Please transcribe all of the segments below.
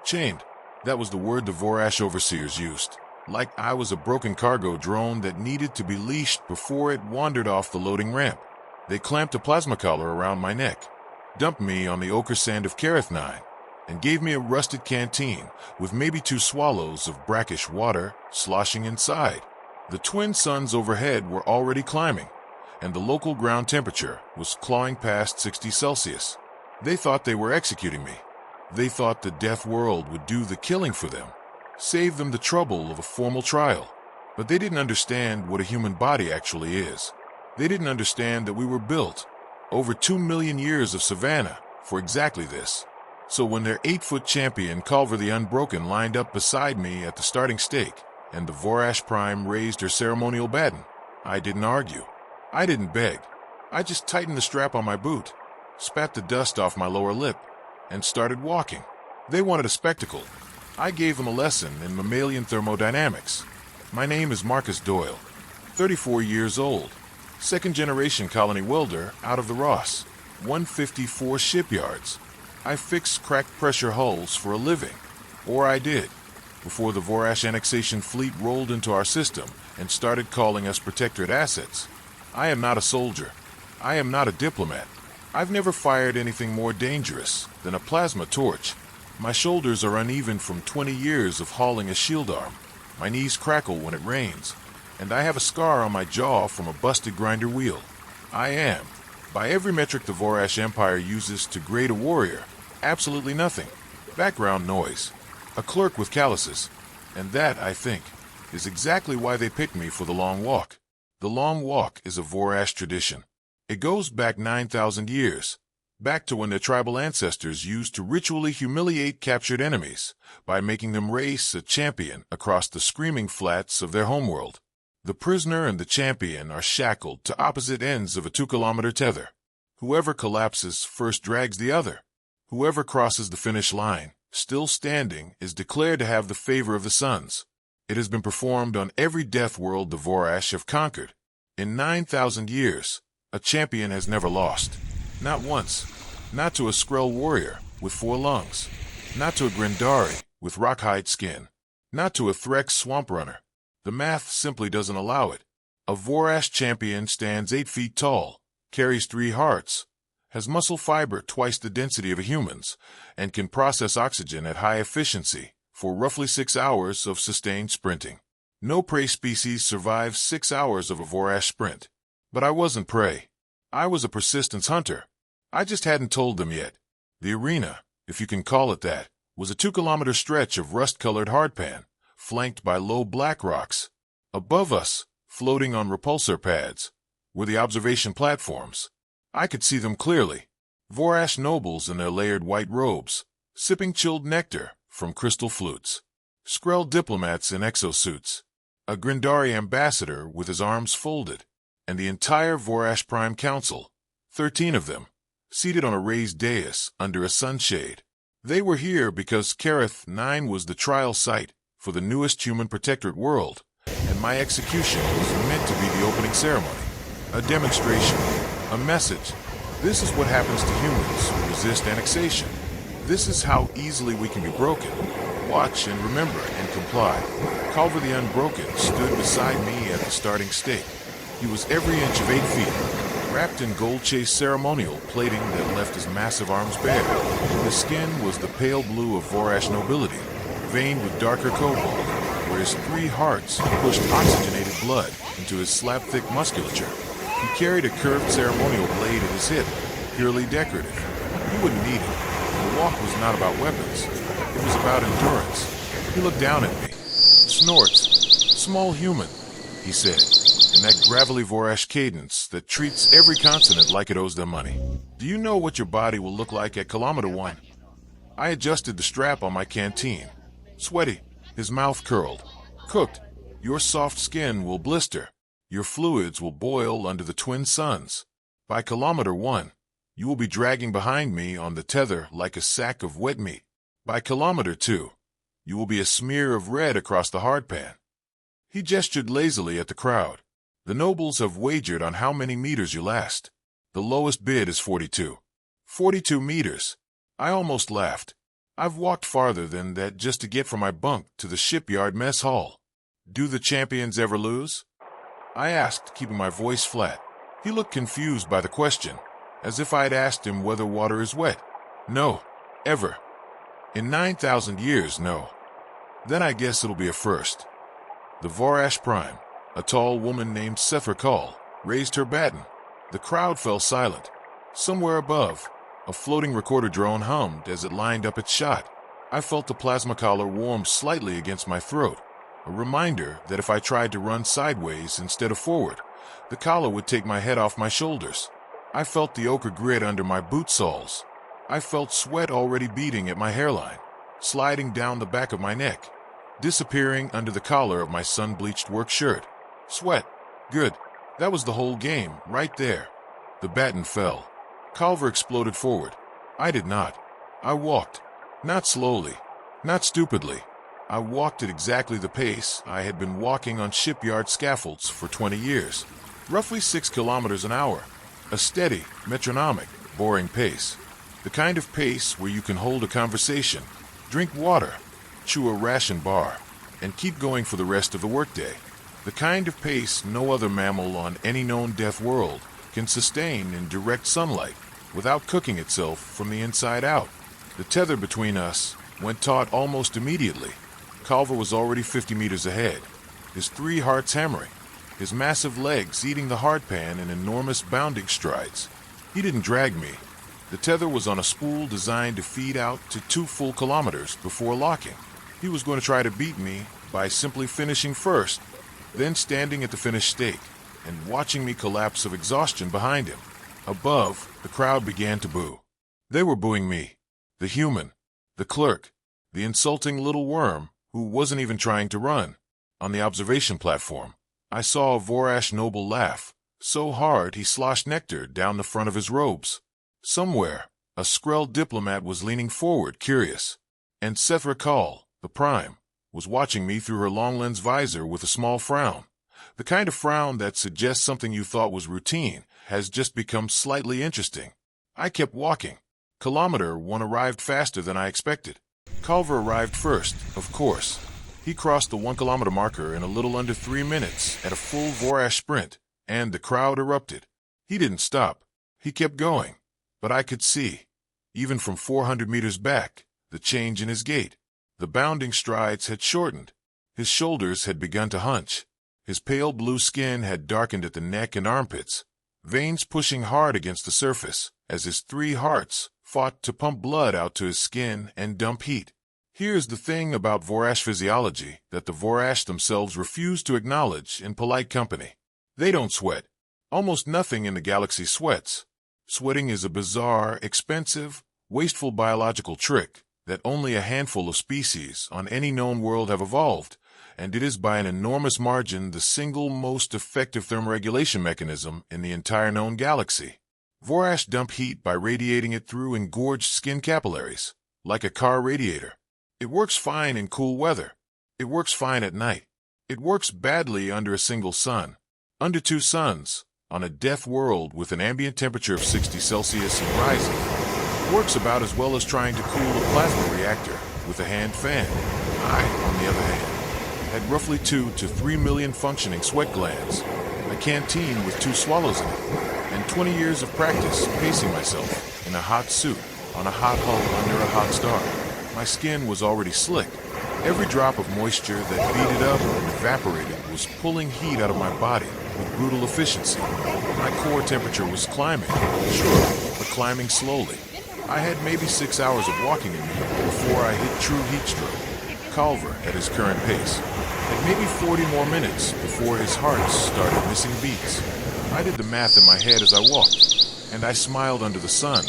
Chained. That was the word the Vorash overseers used. Like I was a broken cargo drone that needed to be leashed before it wandered off the loading ramp. They clamped a plasma collar around my neck, dumped me on the ochre sand of Kareth 9, and gave me a rusted canteen with maybe 2 swallows of brackish water sloshing inside. The twin suns overhead were already climbing, and the local ground temperature was clawing past 60 Celsius. They thought they were executing me. They thought the Deathworld would do the killing for them, save them the trouble of a formal trial. But they didn't understand what a human body actually is. They didn't understand that we were built over 2 million years of savanna for exactly this. So when their 8-foot champion, Culver the Unbroken, lined up beside me at the starting stake, and the Vorash Prime raised her ceremonial baton, I didn't argue. I didn't beg. I just tightened the strap on my boot, spat the dust off my lower lip, and started walking. They wanted a spectacle. I gave them a lesson in mammalian thermodynamics. My name is Marcus Doyle, 34 years old, second-generation colony welder out of the Ross, 154 shipyards. I fix cracked pressure hulls for a living, or I did, before the Vorash annexation fleet rolled into our system and started calling us protectorate assets. I am not a soldier. I am not a diplomat. I've never fired anything more dangerous than a plasma torch. My shoulders are uneven from 20 years of hauling a shield arm. My knees crackle when it rains, and I have a scar on my jaw from a busted grinder wheel. I am, by every metric the Vorash Empire uses to grade a warrior, absolutely nothing. Background noise. A clerk with calluses. And that, I think, is exactly why they picked me for the Long Walk. The Long Walk is a Vorash tradition. It goes back 9,000 years, back to when their tribal ancestors used to ritually humiliate captured enemies by making them race a champion across the screaming flats of their homeworld. The prisoner and the champion are shackled to opposite ends of a 2-kilometer tether. Whoever collapses first drags the other. Whoever crosses the finish line, still standing, is declared to have the favor of the suns. It has been performed on every death world the Vorash have conquered. In 9,000 years, a champion has never lost. Not once. Not to a Skrull warrior with 4 lungs. Not to a Grindari with rockhide skin. Not to a Threx swamp runner. The math simply doesn't allow it. A Vorash champion stands 8 feet tall, carries 3 hearts, has muscle fiber twice the density of a human's, and can process oxygen at high efficiency for roughly 6 hours of sustained sprinting. No prey species survives 6 hours of a Vorash sprint. But I wasn't prey. I was a persistence hunter. I just hadn't told them yet. The arena, if you can call it that, was a 2-kilometer stretch of rust-colored hardpan, flanked by low black rocks. Above us, floating on repulsor pads, were the observation platforms. I could see them clearly. Vorash nobles in their layered white robes, sipping chilled nectar from crystal flutes. Skrull diplomats in exosuits. A Grindari ambassador with his arms folded. And the entire Vorash Prime Council, 13 of them, seated on a raised dais under a sunshade. They were here because Kareth 9 was the trial site for the newest human protectorate world, and my execution was meant to be the opening ceremony. A demonstration. A message. This is what happens to humans who resist annexation. This is how easily we can be broken. Watch and remember and comply. Culver the Unbroken stood beside me at the starting stake. He was every inch of 8 feet, wrapped in gold-chased ceremonial plating that left his massive arms bare. His skin was the pale blue of Vorash nobility, veined with darker cobalt, where his 3 hearts pushed oxygenated blood into his slab-thick musculature. He carried a curved ceremonial blade at his hip, purely decorative. He wouldn't need it. The walk was not about weapons. It was about endurance. He looked down at me. Snorts. Small human, he said, in that gravelly Vorash cadence that treats every consonant like it owes them money. Do you know what your body will look like at kilometer 1? I adjusted the strap on my canteen. Sweaty, his mouth curled. Cooked, your soft skin will blister. Your fluids will boil under the twin suns. By kilometer 1, you will be dragging behind me on the tether like a sack of wet meat. By kilometer 2, you will be a smear of red across the hardpan. He gestured lazily at the crowd. The nobles have wagered on how many meters you last. The lowest bid is 42. 42 meters. I almost laughed. I've walked farther than that just to get from my bunk to the shipyard mess hall. Do the champions ever lose? I asked, keeping my voice flat. He looked confused by the question, as if I had asked him whether water is wet. No, ever. In 9,000 years, no. Then I guess it'll be a first. The Vorash Prime, a tall woman named Sephirkal, raised her baton. The crowd fell silent. Somewhere above, a floating recorder drone hummed as it lined up its shot. I felt the plasma collar warm slightly against my throat, a reminder that if I tried to run sideways instead of forward, the collar would take my head off my shoulders. I felt the ochre grit under my boot soles. I felt sweat already beading at my hairline, sliding down the back of my neck, disappearing under the collar of my sun-bleached work shirt. Sweat. Good. That was the whole game, right there. The baton fell. Culver exploded forward. I did not. I walked. Not slowly. Not stupidly. I walked at exactly the pace I had been walking on shipyard scaffolds for 20 years. Roughly 6 kilometers an hour. A steady, metronomic, boring pace. The kind of pace where you can hold a conversation, drink water, chew a ration bar, and keep going for the rest of the workday. The kind of pace no other mammal on any known death world can sustain in direct sunlight without cooking itself from the inside out. The tether between us went taut almost immediately. Culver was already 50 meters ahead, his 3 hearts hammering, his massive legs eating the hardpan in enormous bounding strides. He didn't drag me. The tether was on a spool designed to feed out to 2 full kilometers before locking. He was going to try to beat me by simply finishing first, then standing at the finished stake and watching me collapse of exhaustion behind him. Above, the crowd began to boo. They were booing me, the human, the clerk, the insulting little worm who wasn't even trying to run. On the observation platform, I saw a Vorash noble laugh, so hard he sloshed nectar down the front of his robes. Somewhere, a Skrell diplomat was leaning forward, curious, and Sephirkal, the Prime, was watching me through her long-lens visor with a small frown. The kind of frown that suggests something you thought was routine has just become slightly interesting. I kept walking. Kilometer 1 arrived faster than I expected. Culver arrived first, of course. He crossed the 1 kilometer marker in a little under 3 minutes at a full Vorash sprint, and the crowd erupted. He didn't stop. He kept going. But I could see, even from 400 meters back, the change in his gait. The bounding strides had shortened. His shoulders had begun to hunch. His pale blue skin had darkened at the neck and armpits, veins pushing hard against the surface as his 3 hearts fought to pump blood out to his skin and dump heat. Here's the thing about Vorash physiology that the Vorash themselves refuse to acknowledge in polite company. They don't sweat. Almost nothing in the galaxy sweats. Sweating is a bizarre, expensive, wasteful biological trick that only a handful of species on any known world have evolved, and it is by an enormous margin the single most effective thermoregulation mechanism in the entire known galaxy. Vorash dump heat by radiating it through engorged skin capillaries, like a car radiator. It works fine in cool weather. It works fine at night. It works badly under a single sun, under 2 suns, on a death world with an ambient temperature of 60 Celsius and rising. It works about as well as trying to cool a plasma reactor with a hand fan. I, on the other hand, had roughly 2 to 3 million functioning sweat glands, a canteen with 2 swallows in it, and 20 years of practice pacing myself in a hot suit on a hot hull under a hot star. My skin was already slick. Every drop of moisture that beaded up and evaporated was pulling heat out of my body with brutal efficiency. My core temperature was climbing, sure, but climbing slowly. I had maybe 6 hours of walking in me before I hit true heat stroke. Culver, at his current pace, had maybe 40 more minutes before his heart started missing beats. I did the math in my head as I walked, and I smiled under the sun.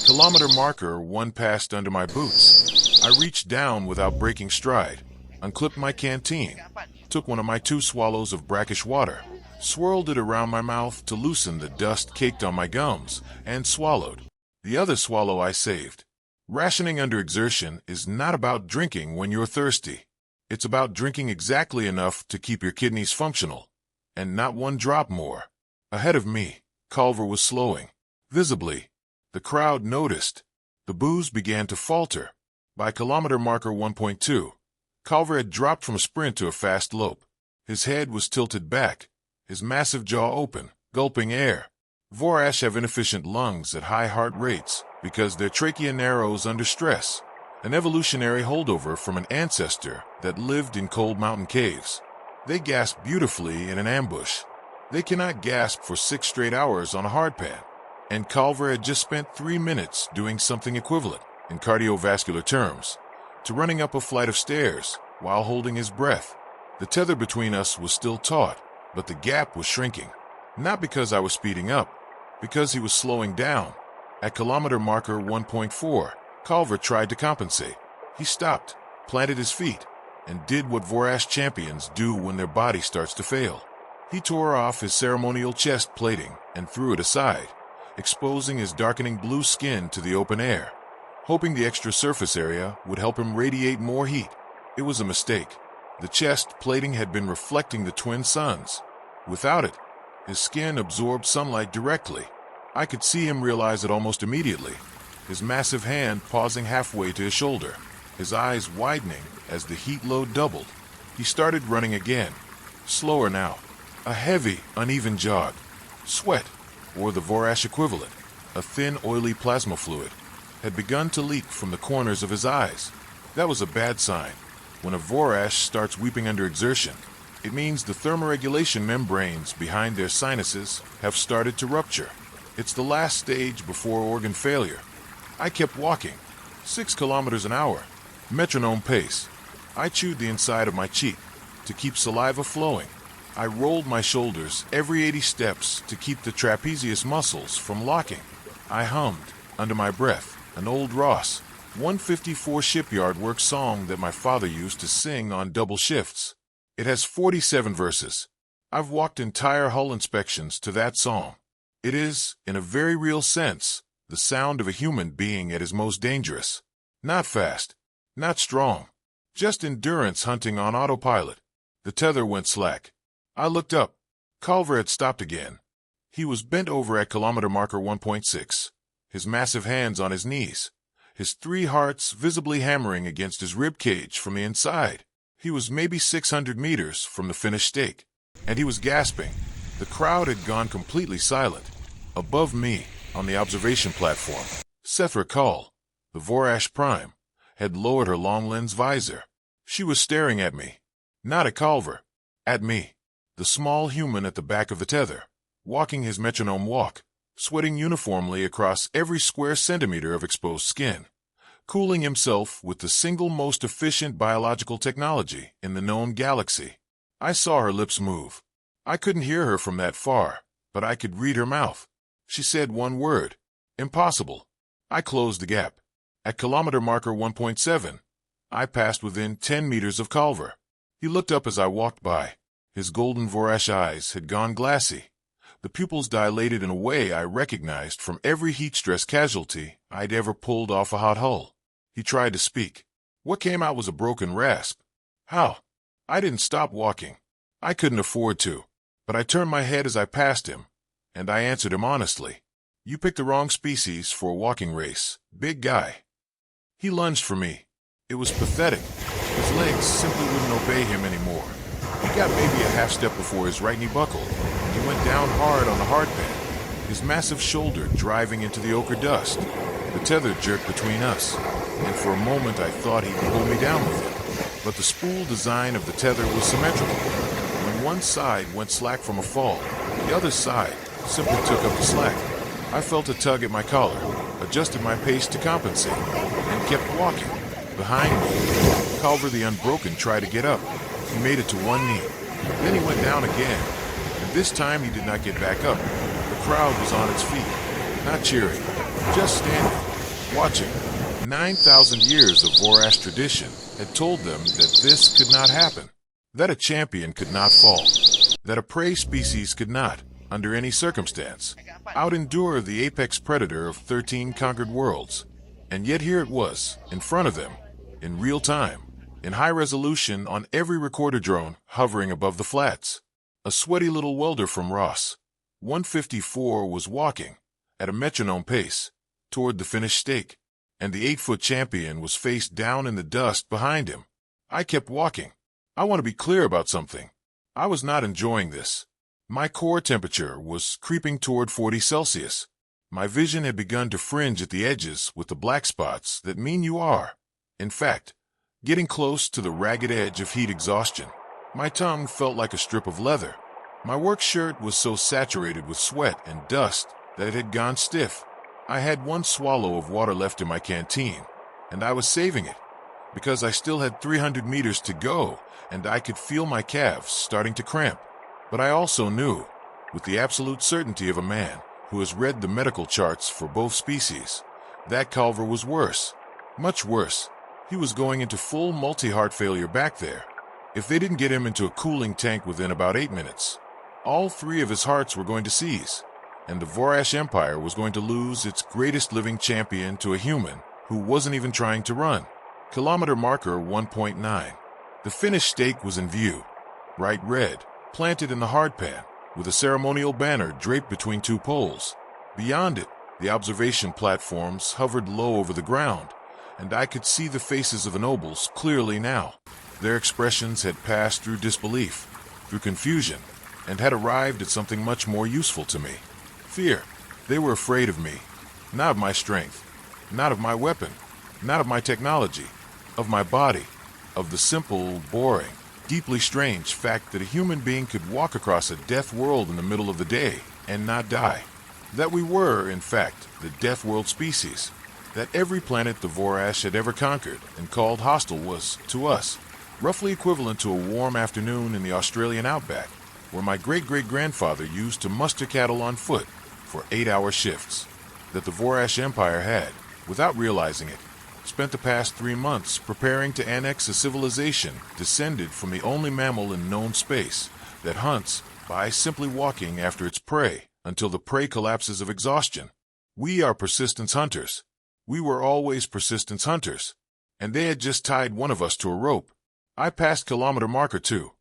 Kilometer marker 1 passed under my boots. I reached down without breaking stride, unclipped my canteen, took one of my 2 swallows of brackish water, swirled it around my mouth to loosen the dust caked on my gums, and swallowed. The other swallow I saved. Rationing under exertion is not about drinking when you're thirsty. It's about drinking exactly enough to keep your kidneys functional, and not 1 drop more. Ahead of me, Culver was slowing. Visibly, the crowd noticed. The boos began to falter. By kilometer marker 1.2, Culver had dropped from a sprint to a fast lope. His head was tilted back, his massive jaw open, gulping air. Vorash have inefficient lungs at high heart rates because their trachea narrows under stress, an evolutionary holdover from an ancestor that lived in cold mountain caves. They gasp beautifully in an ambush. They cannot gasp for 6 straight hours on a hardpan. And Culver had just spent 3 minutes doing something equivalent, in cardiovascular terms, to running up a flight of stairs while holding his breath. The tether between us was still taut, but the gap was shrinking. Not because I was speeding up, because he was slowing down. At kilometer marker 1.4, Culver tried to compensate. He stopped, planted his feet, and did what Vorash champions do when their body starts to fail. He tore off his ceremonial chest plating and threw it aside, exposing his darkening blue skin to the open air, hoping the extra surface area would help him radiate more heat. It was a mistake. The chest plating had been reflecting the twin suns. Without it, his skin absorbed sunlight directly. I could see him realize it almost immediately, his massive hand pausing halfway to his shoulder, his eyes widening as the heat load doubled. He started running again, slower now, a heavy, uneven jog. Sweat, or the Vorash equivalent, a thin, oily plasma fluid, had begun to leak from the corners of his eyes. That was a bad sign. When a Vorash starts weeping under exertion, it means the thermoregulation membranes behind their sinuses have started to rupture. It's the last stage before organ failure. I kept walking, 6 kilometers an hour, metronome pace. I chewed the inside of my cheek to keep saliva flowing. I rolled my shoulders every 80 steps to keep the trapezius muscles from locking. I hummed, under my breath, an old Ross 154 shipyard work song that my father used to sing on double shifts. It has 47 verses. I've walked entire hull inspections to that song. It is, in a very real sense, the sound of a human being at his most dangerous. Not fast, not strong, just endurance hunting on autopilot. The tether went slack. I looked up. Culver had stopped again. He was bent over at kilometer marker 1.6, his massive hands on his knees, his 3 hearts visibly hammering against his rib cage from the inside. He was maybe 600 meters from the finished stake, and he was gasping. The crowd had gone completely silent. Above me, on the observation platform, Sethra Kull, the Vorash Prime, had lowered her long-lens visor. She was staring at me. Not at Culver. At me. The small human at the back of the tether, walking his metronome walk, sweating uniformly across every square centimeter of exposed skin, cooling himself with the single most efficient biological technology in the known galaxy. I saw her lips move. I couldn't hear her from that far, but I could read her mouth. She said one word. Impossible. I closed the gap. At kilometer marker 1.7, I passed within 10 meters of Culver. He looked up as I walked by. His golden Vorash eyes had gone glassy. The pupils dilated in a way I recognized from every heat-stress casualty I'd ever pulled off a hot hull. He tried to speak. What came out was a broken rasp. How? I didn't stop walking. I couldn't afford to. But I turned my head as I passed him, and I answered him honestly. You picked the wrong species for a walking race, big guy. He lunged for me. It was pathetic. His legs simply wouldn't obey him anymore. He got maybe a half step before his right knee buckled, and he went down hard on the hardpan, his massive shoulder driving into the ochre dust. The tether jerked between us, and for a moment I thought he'd pull me down with it. But the spool design of the tether was symmetrical. When one side went slack from a fall, the other side simply took up the slack. I felt a tug at my collar, adjusted my pace to compensate, and kept walking. Behind me, Culver the Unbroken tried to get up. He made it to one knee. Then he went down again, and this time he did not get back up. The crowd was on its feet, not cheering, just standing, watching. 9,000 years of Vorash tradition had told them that this could not happen, that a champion could not fall, that a prey species could not, under any circumstance, out-endure the apex predator of 13 conquered worlds. And yet here it was, in front of them, in real time, in high resolution on every recorder drone hovering above the flats. A sweaty little welder from Ross 154 was walking, at a metronome pace, toward the finished stake. and the 8-foot champion was face down in the dust behind him. I kept walking. I want to be clear about something. I was not enjoying this. My core temperature was creeping toward 40 Celsius. My vision had begun to fringe at the edges with the black spots that mean you are, in fact, getting close to the ragged edge of heat exhaustion. My tongue felt like a strip of leather. My work shirt was so saturated with sweat and dust that it had gone stiff. I had one swallow of water left in my canteen, and I was saving it, because I still had 300 meters to go, and I could feel my calves starting to cramp. But I also knew, with the absolute certainty of a man who has read the medical charts for both species, that Culver was worse. Much worse. He was going into full multi-heart failure back there. If they didn't get him into a cooling tank within about 8 minutes, all 3 of his hearts were going to seize, and the Vorash Empire was going to lose its greatest living champion to a human who wasn't even trying to run. Kilometer marker 1.9. The finished stake was in view, bright red, planted in the hardpan, with a ceremonial banner draped between 2 poles. Beyond it, the observation platforms hovered low over the ground, and I could see the faces of the nobles clearly now. Their expressions had passed through disbelief, through confusion, and had arrived at something much more useful to me. Fear. They were afraid of me, not of my strength, not of my weapon, not of my technology, of my body, of the simple, boring, deeply strange fact that a human being could walk across a death world in the middle of the day and not die. That we were, in fact, the Deathworld species. That every planet the Vorash had ever conquered and called hostile was, to us, roughly equivalent to a warm afternoon in the Australian outback, where my great-great-grandfather used to muster cattle on foot for 8-hour shifts. That the Vorash Empire had, without realizing it, spent the past 3 months preparing to annex a civilization descended from the only mammal in known space that hunts by simply walking after its prey until the prey collapses of exhaustion. We are persistence hunters. We were always persistence hunters, and they had just tied one of us to a rope. I passed kilometer marker 2.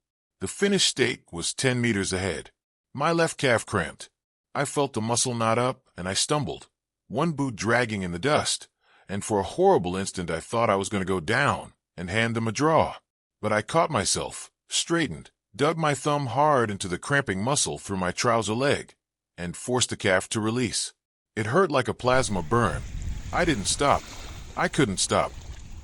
The finished stake was 10 meters ahead. My left calf cramped. I felt the muscle knot up, and I stumbled, one boot dragging in the dust, and for a horrible instant I thought I was going to go down and hand them a draw. But I caught myself, straightened, dug my thumb hard into the cramping muscle through my trouser leg, and forced the calf to release. It hurt like a plasma burn. I didn't stop. I couldn't stop.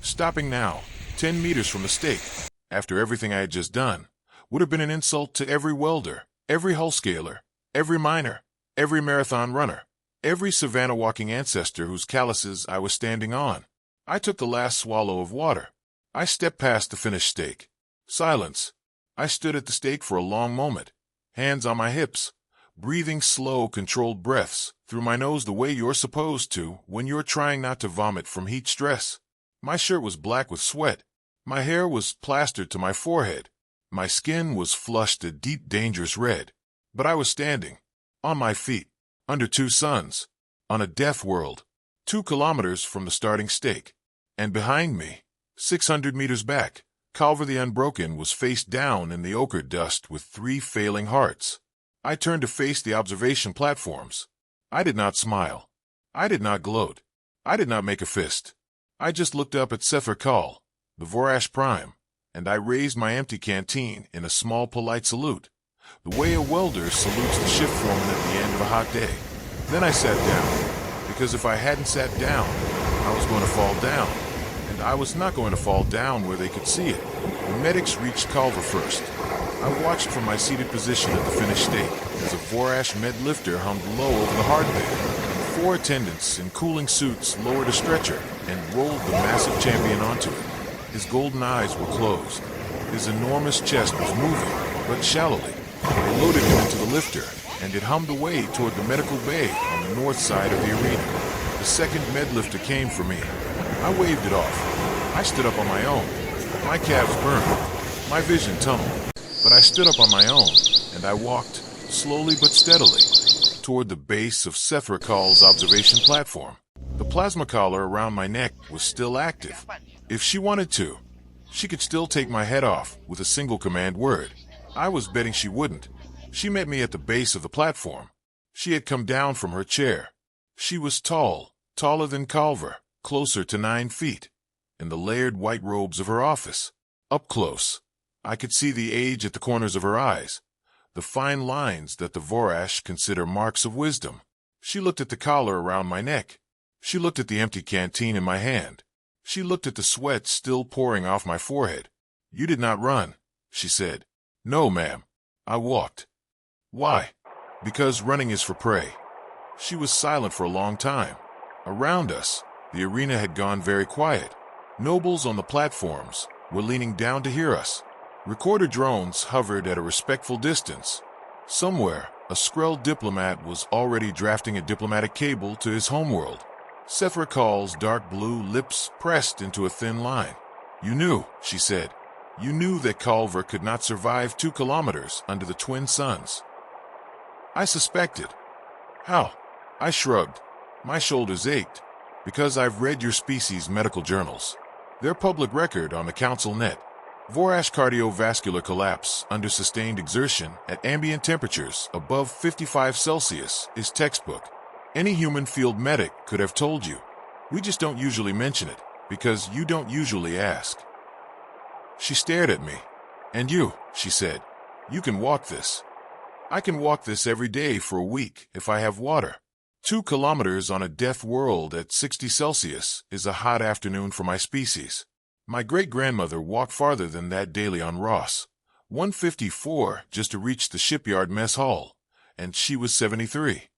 Stopping now, 10 meters from the stake, after everything I had just done, would have been an insult to every welder, every hull scaler, every miner, every marathon runner, every savannah-walking ancestor whose calluses I was standing on. I took the last swallow of water. I stepped past the finished stake. Silence. I stood at the stake for a long moment, hands on my hips, breathing slow, controlled breaths through my nose the way you're supposed to when you're trying not to vomit from heat stress. My shirt was black with sweat. My hair was plastered to my forehead. My skin was flushed a deep, dangerous red. But I was standing, on my feet, under 2 suns, on a death world, 2 kilometers from the starting stake. And behind me, 600 meters back, Culver the Unbroken was face down in the ochre dust with 3 failing hearts. I turned to face the observation platforms. I did not smile. I did not gloat. I did not make a fist. I just looked up at Sether Kal, the Vorash Prime, and I raised my empty canteen in a small polite salute, the way a welder salutes the shift foreman at the end of a hot day. Then I sat down, because if I hadn't sat down, I was going to fall down, and I was not going to fall down where they could see it. The medics reached Culver first. I watched from my seated position at the finished stake as a Vorash med lifter hummed low over the hardbed, and 4 attendants in cooling suits lowered a stretcher and rolled the massive champion onto it. His golden eyes were closed. His enormous chest was moving, but shallowly. They loaded him into the lifter, and it hummed away toward the medical bay on the north side of the arena. The second med lifter came for me. I waved it off. I stood up on my own. My calves burned. My vision tunneled. But I stood up on my own, and I walked, slowly but steadily, toward the base of Sether Kal's observation platform. The plasma collar around my neck was still active. If she wanted to, she could still take my head off with a single command word. I was betting she wouldn't. She met me at the base of the platform. She had come down from her chair. She was tall, taller than Culver, closer to 9 feet, in the layered white robes of her office. Up close, I could see the age at the corners of her eyes, the fine lines that the Vorash consider marks of wisdom. She looked at the collar around my neck. She looked at the empty canteen in my hand. She looked at the sweat still pouring off my forehead. "You did not run," she said. "No, ma'am. I walked." "Why?" "Because running is for prey." She was silent for a long time. Around us, the arena had gone very quiet. Nobles on the platforms were leaning down to hear us. Recorder drones hovered at a respectful distance. Somewhere, a Skrull diplomat was already drafting a diplomatic cable to his homeworld. Seth Rakal's dark blue lips pressed into a thin line. "You knew," she said. "You knew that Culver could not survive 2 kilometers under the twin suns." I suspected. "How?" I shrugged. My shoulders ached. "Because I've read your species' medical journals. They're public record on the Council net. Vorash cardiovascular collapse under sustained exertion at ambient temperatures above 55 Celsius is textbook. Any human field medic could have told you. We just don't usually mention it, because you don't usually ask." She stared at me. "And you," she said, "you can walk this." "I can walk this every day for a week if I have water. 2 kilometers on a Deathworld at 60 Celsius is a hot afternoon for my species. My great-grandmother walked farther than that daily on Ross, 154 just to reach the shipyard mess hall, and she was 73.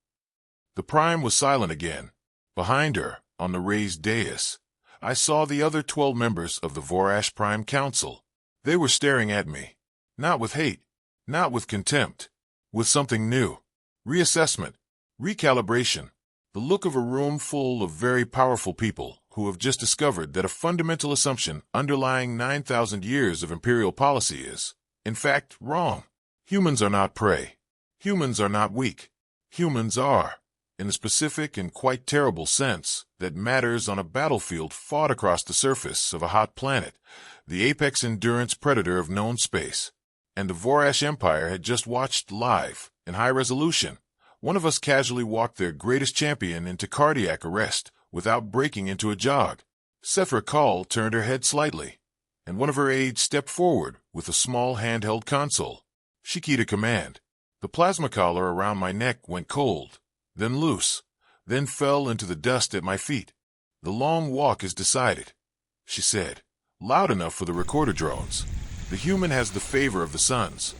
The Prime was silent again. Behind her, on the raised dais, I saw the other 12 members of the Vorash Prime Council. They were staring at me. Not with hate, not with contempt, with something new. Reassessment, recalibration, the look of a room full of very powerful people who have just discovered that a fundamental assumption underlying 9,000 years of imperial policy is, in fact, wrong. Humans are not prey. Humans are not weak. Humans are, in a specific and quite terrible sense, that matters on a battlefield fought across the surface of a hot planet, the apex endurance predator of known space. And the Vorash Empire had just watched live, in high resolution. One of us casually walked their greatest champion into cardiac arrest without breaking into a jog. Seth Rakal turned her head slightly, and one of her aides stepped forward with a small handheld console. She keyed a command. The plasma collar around my neck went cold, then loose, then fell into the dust at my feet. "The long walk is decided," she said, loud enough for the recorder drones. "The human has the favor of the suns."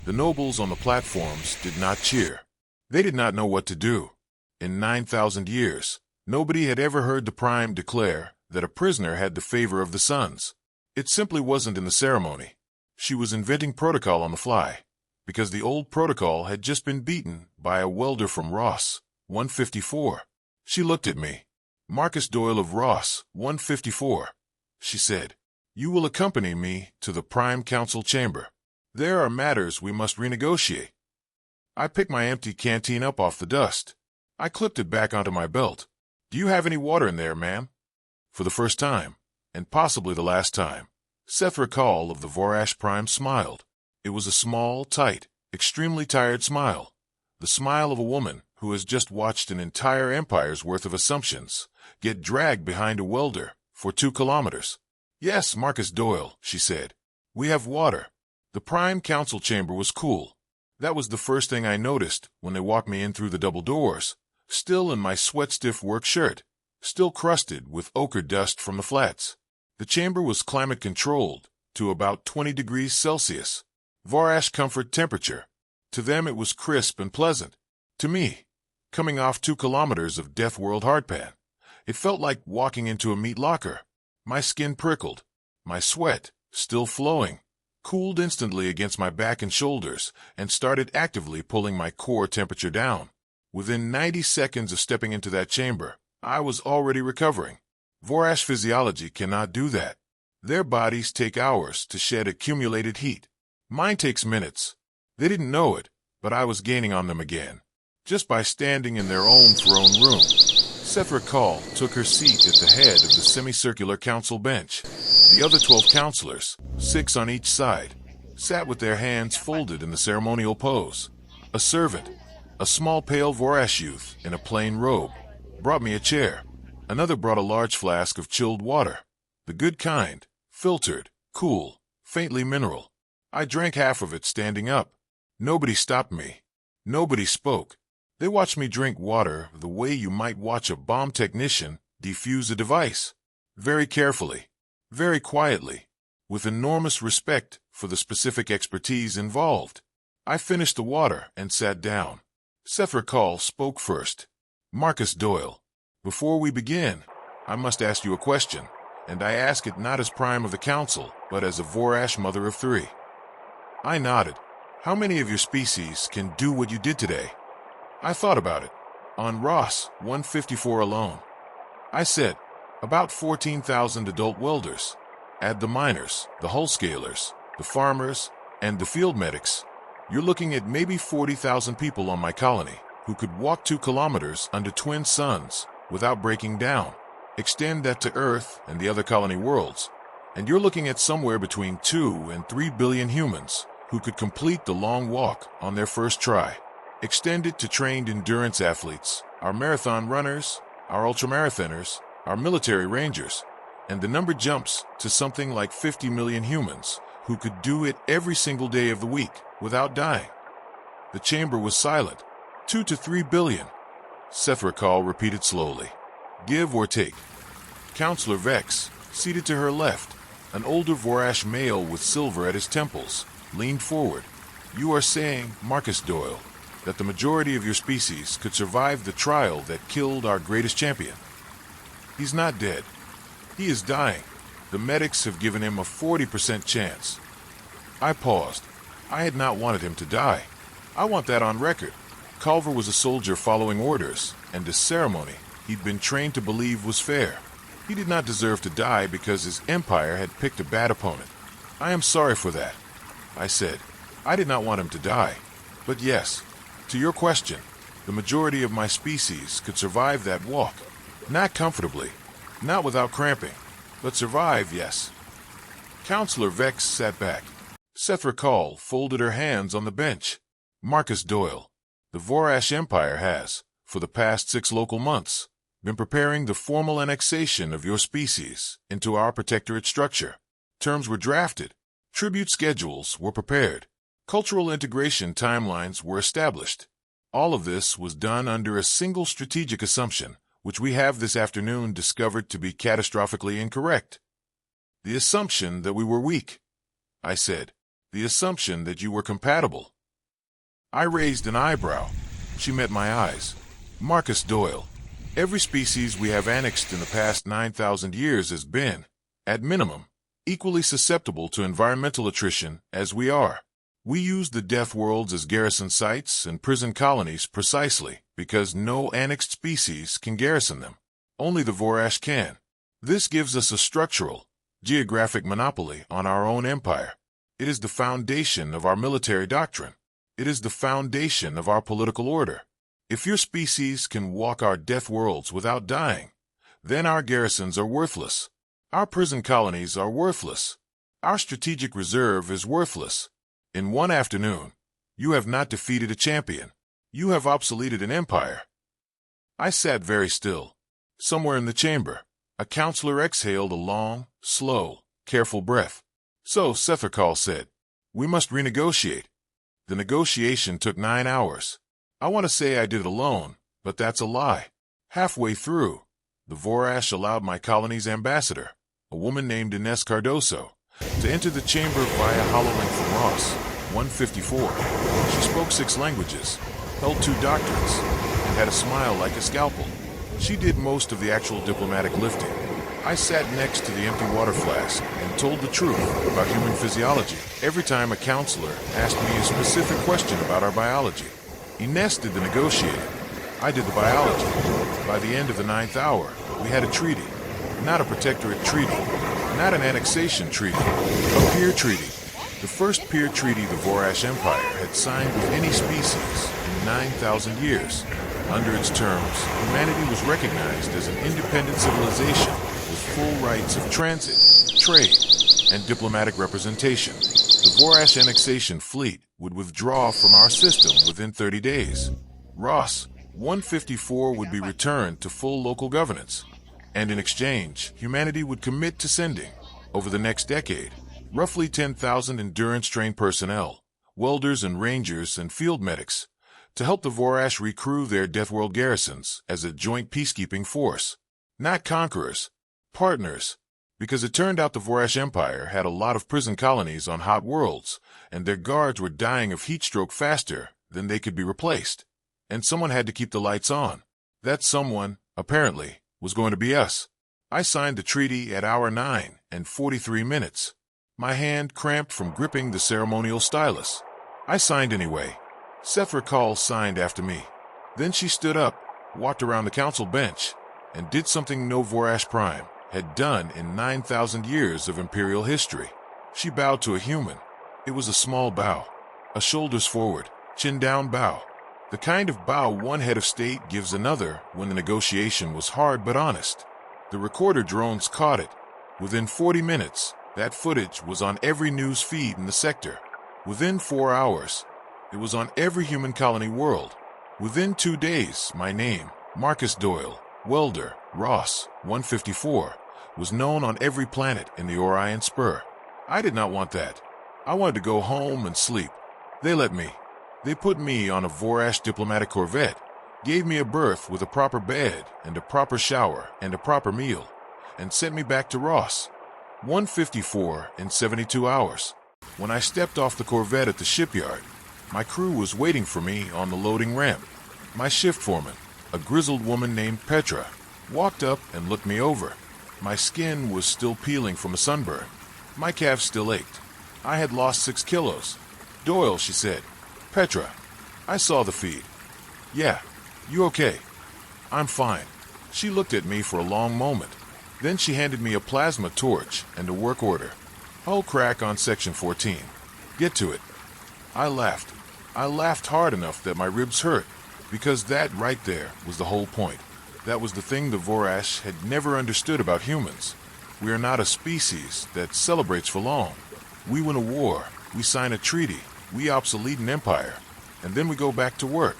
The nobles on the platforms did not cheer. They did not know what to do. In 9,000 years, nobody had ever heard the Prime declare that a prisoner had the favor of the suns. It simply wasn't in the ceremony. She was inventing protocol on the fly, because the old protocol had just been beaten by a welder from Ross, 154. She looked at me. "Marcus Doyle of Ross, 154, she said. "You will accompany me to the Prime Council chamber. There are matters we must renegotiate." I picked my empty canteen up off the dust. I clipped it back onto my belt. "Do you have any water in there, ma'am?" For the first time, and possibly the last time, Seth Rakal of the Vorash Prime smiled. It was a small, tight, extremely tired smile. The smile of a woman who has just watched an entire empire's worth of assumptions get dragged behind a welder for 2 kilometers. "Yes, Marcus Doyle," she said. "We have water." The Prime Council chamber was cool. That was the first thing I noticed when they walked me in through the double doors, still in my sweat-stiff work shirt, still crusted with ochre dust from the flats. The chamber was climate-controlled to about 20 degrees Celsius, Vorash comfort temperature. To them it was crisp and pleasant. To me, coming off 2 kilometers of Deathworld hardpan, it felt like walking into a meat locker. My skin prickled. My sweat, still flowing, cooled instantly against my back and shoulders and started actively pulling my core temperature down. Within 90 seconds of stepping into that chamber, I was already recovering. Vorash physiology cannot do that. Their bodies take hours to shed accumulated heat. Mine takes minutes. They didn't know it, but I was gaining on them again, just by standing in their own throne room. Seth Rakal took her seat at the head of the semicircular council bench. The other 12 counselors, 6 on each side, sat with their hands folded in the ceremonial pose. A servant, a small pale Vorash youth in a plain robe, brought me a chair. Another brought a large flask of chilled water. The good kind, filtered, cool, faintly mineral. I drank half of it standing up. Nobody stopped me. Nobody spoke. They watched me drink water the way you might watch a bomb technician defuse a device. Very carefully, very quietly, with enormous respect for the specific expertise involved. I finished the water and sat down. Seth Recall spoke first. Marcus Doyle, before we begin, I must ask you a question, and I ask it not as Prime of the Council, but as a Vorash mother of three. I nodded. How many of your species can do what you did today? I thought about it. On Ross 154 alone. I said, about 14,000 adult welders. Add the miners, the hull scalers, the farmers, and the field medics. You're looking at maybe 40,000 people on my colony who could walk 2 kilometers under twin suns without breaking down. Extend that to Earth and the other colony worlds, and you're looking at somewhere between 2 and 3 billion humans who could complete the long walk on their first try. Extend it to trained endurance athletes, our marathon runners, our ultramarathoners, our military rangers, and the number jumps to something like 50 million humans who could do it every single day of the week without dying. The chamber was silent. 2 to 3 billion. Seth Recall repeated slowly. Give or take. Counselor Vex, seated to her left, an older Vorash male with silver at his temples, leaned forward. You are saying, Marcus Doyle, that the majority of your species could survive the trial that killed our greatest champion. He's not dead. He is dying. The medics have given him a 40% chance. I paused. I had not wanted him to die. I want that on record. Culver was a soldier following orders, and the ceremony he'd been trained to believe was fair. He did not deserve to die because his empire had picked a bad opponent. I am sorry for that, I said. I did not want him to die. But yes, to your question, the majority of my species could survive that walk. Not comfortably, not without cramping, but survive, yes. Counselor Vex sat back. Seth Recall folded her hands on the bench. Marcus Doyle, the Vorash Empire has, for the past 6 local months, been preparing the formal annexation of your species into our protectorate structure. Terms were drafted, tribute schedules were prepared, cultural integration timelines were established. All of this was done under a single strategic assumption, which we have this afternoon discovered to be catastrophically incorrect. The assumption that we were weak, I said. The assumption that you were compatible. I raised an eyebrow. She met my eyes. Marcus Doyle, every species we have annexed in the past 9,000 years has been, at minimum, equally susceptible to environmental attrition as we are. We use the Deathworlds as garrison sites and prison colonies precisely because no annexed species can garrison them. Only the Vorash can. This gives us a structural, geographic monopoly on our own empire. It is the foundation of our military doctrine. It is the foundation of our political order. If your species can walk our death worlds without dying, then our garrisons are worthless. Our prison colonies are worthless. Our strategic reserve is worthless. In one afternoon, you have not defeated a champion. You have obsoleted an empire. I sat very still. Somewhere in the chamber, a counselor exhaled a long, slow, careful breath. So, Seth Recall said, we must renegotiate. The negotiation took 9 hours. I want to say I did it alone, but that's a lie. Halfway through, the Vorash allowed my colony's ambassador, a woman named Ines Cardoso, to enter the chamber via hololink from Ross 154. She spoke 6 languages, held 2 doctorates, and had a smile like a scalpel. She did most of the actual diplomatic lifting. I sat next to the empty water flask and told the truth about human physiology every time a counselor asked me a specific question about our biology. Ines did the negotiating. I did the biology. By the end of the 9th hour, we had a treaty. Not a protectorate treaty. Not an annexation treaty. A peer treaty. The first peer treaty the Vorash Empire had signed with any species in 9,000 years. Under its terms, humanity was recognized as an independent civilization with full rights of transit, trade, and diplomatic representation. The Vorash annexation fleet would withdraw from our system within 30 days. Ross 154 would be returned to full local governance. And in exchange, humanity would commit to sending, over the next decade, roughly 10,000 endurance-trained personnel, welders and rangers and field medics, to help the Vorash recrew their Deathworld garrisons as a joint peacekeeping force. Not conquerors, partners, because it turned out the Vorash Empire had a lot of prison colonies on hot worlds, and their guards were dying of heat stroke faster than they could be replaced. And someone had to keep the lights on. That someone, apparently, was going to be us. I signed the treaty at hour 9 and 43 minutes. My hand cramped from gripping the ceremonial stylus. I signed anyway. Sephra Call signed after me. Then she stood up, walked around the council bench, and did something no Vorash Prime had done in 9,000 years of Imperial history. She bowed to a human. It was a small bow, a shoulders forward, chin down bow. The kind of bow one head of state gives another when the negotiation was hard but honest. The recorder drones caught it. Within 40 minutes, that footage was on every news feed in the sector. Within 4 hours, it was on every human colony world. Within 2 days, my name, Marcus Doyle, welder, Ross, 154, was known on every planet in the Orion Spur. I did not want that. I wanted to go home and sleep. They let me. They put me on a Vorash diplomatic corvette, gave me a berth with a proper bed and a proper shower and a proper meal, and sent me back to Ross. 154 in 72 hours. When I stepped off the corvette at the shipyard, my crew was waiting for me on the loading ramp. My shift foreman, a grizzled woman named Petra, walked up and looked me over. My skin was still peeling from a sunburn. My calves still ached. I had lost 6 kilos. Doyle, she said. Petra, I saw the feed. Yeah, you okay? I'm fine. She looked at me for a long moment. Then she handed me a plasma torch and a work order. Hull crack on section 14. Get to it. I laughed. I laughed hard enough that my ribs hurt, because that right there was the whole point. That was the thing the Vorash had never understood about humans. We are not a species that celebrates for long. We win a war, we sign a treaty, we obsolete an empire, and then we go back to work,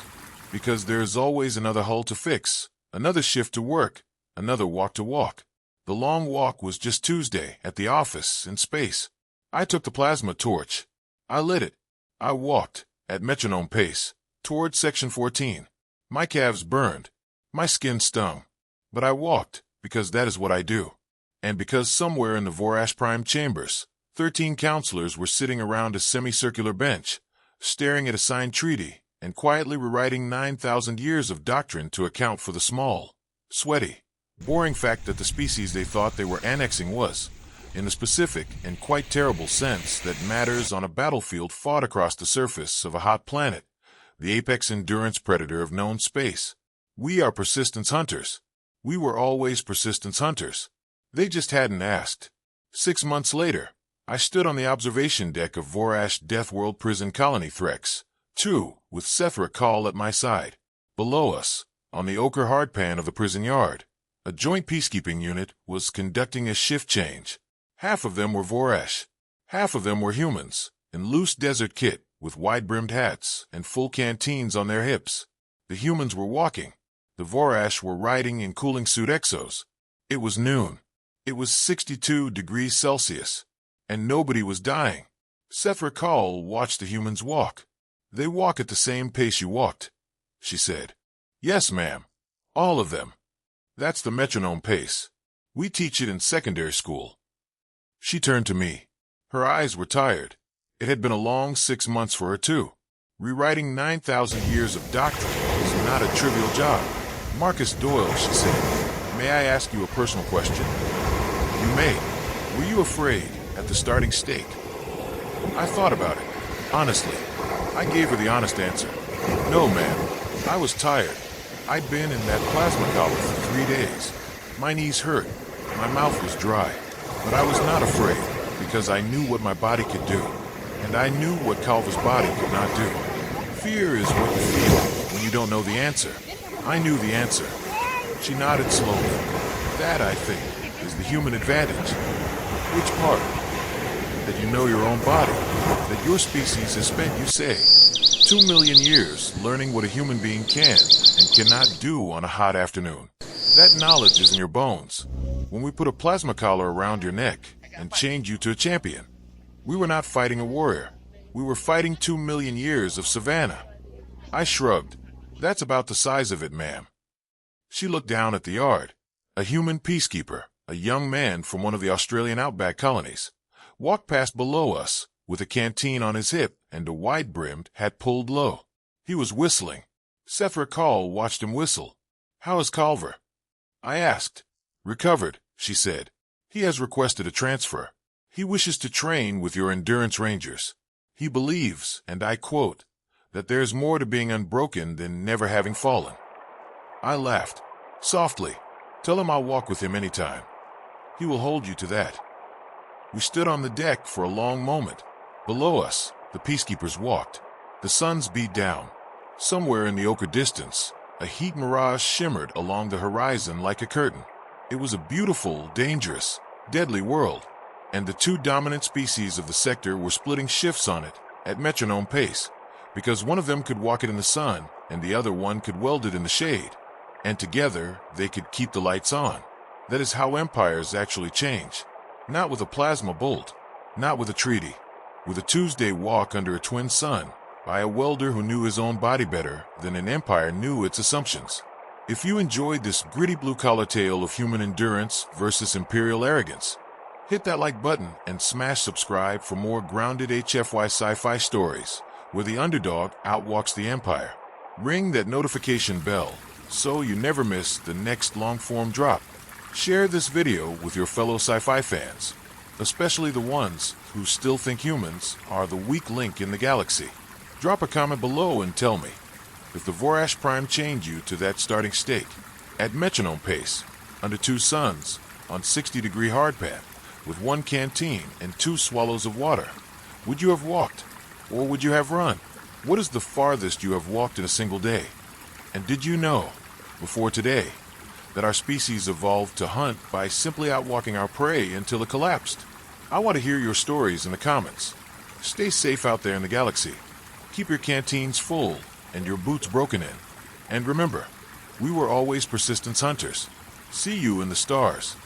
because there is always another hull to fix, another shift to work, another walk to walk. The long walk was just Tuesday at the office in space. I took the plasma torch. I lit it. I walked, at metronome pace, toward section 14. My calves burned. My skin stung. But I walked, because that is what I do. And because somewhere in the Vorash Prime chambers, 13 counselors were sitting around a semicircular bench, staring at a signed treaty, and quietly rewriting 9,000 years of doctrine to account for the small, sweaty, boring fact that the species they thought they were annexing was, in the specific and quite terrible sense that matters on a battlefield fought across the surface of a hot planet, the apex endurance predator of known space. We are persistence hunters. We were always persistence hunters. They just hadn't asked. 6 months later, I stood on the observation deck of Vorash Deathworld Prison Colony Threx, 2, with Sephra Call at my side. Below us, on the ochre hardpan of the prison yard, a joint peacekeeping unit was conducting a shift change. Half of them were Vorash. Half of them were humans, in loose desert kit, with wide-brimmed hats and full canteens on their hips. The humans were walking. The Vorash were riding in cooling suit exos. It was noon. It was 62 degrees Celsius. And nobody was dying. Sephra Call watched the humans walk. They walk at the same pace you walked, she said. Yes, ma'am. All of them. That's the metronome pace. We teach it in secondary school. She turned to me. Her eyes were tired. It had been a long 6 months for her, too. Rewriting 9,000 years of doctrine is not a trivial job. Marcus Doyle, she said, may I ask you a personal question? You may. Were you afraid at the starting stake? I thought about it. Honestly. I gave her the honest answer. No, ma'am. I was tired. I'd been in that plasma collar for 3 days. My knees hurt. My mouth was dry. But I was not afraid, because I knew what my body could do. And I knew what Calva's body could not do. Fear is what you feel when you don't know the answer. I knew the answer. She nodded slowly. That, I think, is the human advantage. Which part? That you know your own body. That your species has spent, you say, 2 million years learning what a human being can and cannot do on a hot afternoon. That knowledge is in your bones. When we put a plasma collar around your neck and chained you to a champion, we were not fighting a warrior. We were fighting 2 million years of savannah. I shrugged. That's about the size of it, ma'am. She looked down at the yard. A human peacekeeper, a young man from one of the Australian outback colonies, walked past below us with a canteen on his hip and a wide-brimmed hat pulled low. He was whistling. Sethra Call watched him whistle. "How is Culver?" I asked. "Recovered," she said. "He has requested a transfer. He wishes to train with your endurance rangers. He believes, and I quote, that there's more to being unbroken than never having fallen." I laughed. Softly. "Tell him I'll walk with him anytime. He will hold you to that." We stood on the deck for a long moment. Below us, the peacekeepers walked. The suns beat down. Somewhere in the ochre distance, a heat mirage shimmered along the horizon like a curtain. It was a beautiful, dangerous, deadly world, and the two dominant species of the sector were splitting shifts on it at metronome pace, because one of them could walk it in the sun and the other one could weld it in the shade, and together they could keep the lights on. That is how empires actually change. Not with a plasma bolt, not with a treaty, with a Tuesday walk under a twin sun, by a welder who knew his own body better than an empire knew its assumptions. If you enjoyed this gritty blue-collar tale of human endurance versus imperial arrogance, hit that like button and smash subscribe for more grounded HFY sci-fi stories where the underdog outwalks the empire. Ring that notification bell so you never miss the next long-form drop. Share this video with your fellow sci-fi fans, especially the ones who still think humans are the weak link in the galaxy. Drop a comment below and tell me if the Vorash Prime chained you to that starting stake at metronome pace, under two suns, on 60-degree hardpath, with one canteen and 2 swallows of water. Would you have walked, or would you have run? What is the farthest you have walked in a single day? And did you know, before today, that our species evolved to hunt by simply outwalking our prey until it collapsed? I want to hear your stories in the comments. Stay safe out there in the galaxy. Keep your canteens full and your boots broken in. And remember, we were always persistence hunters. See you in the stars.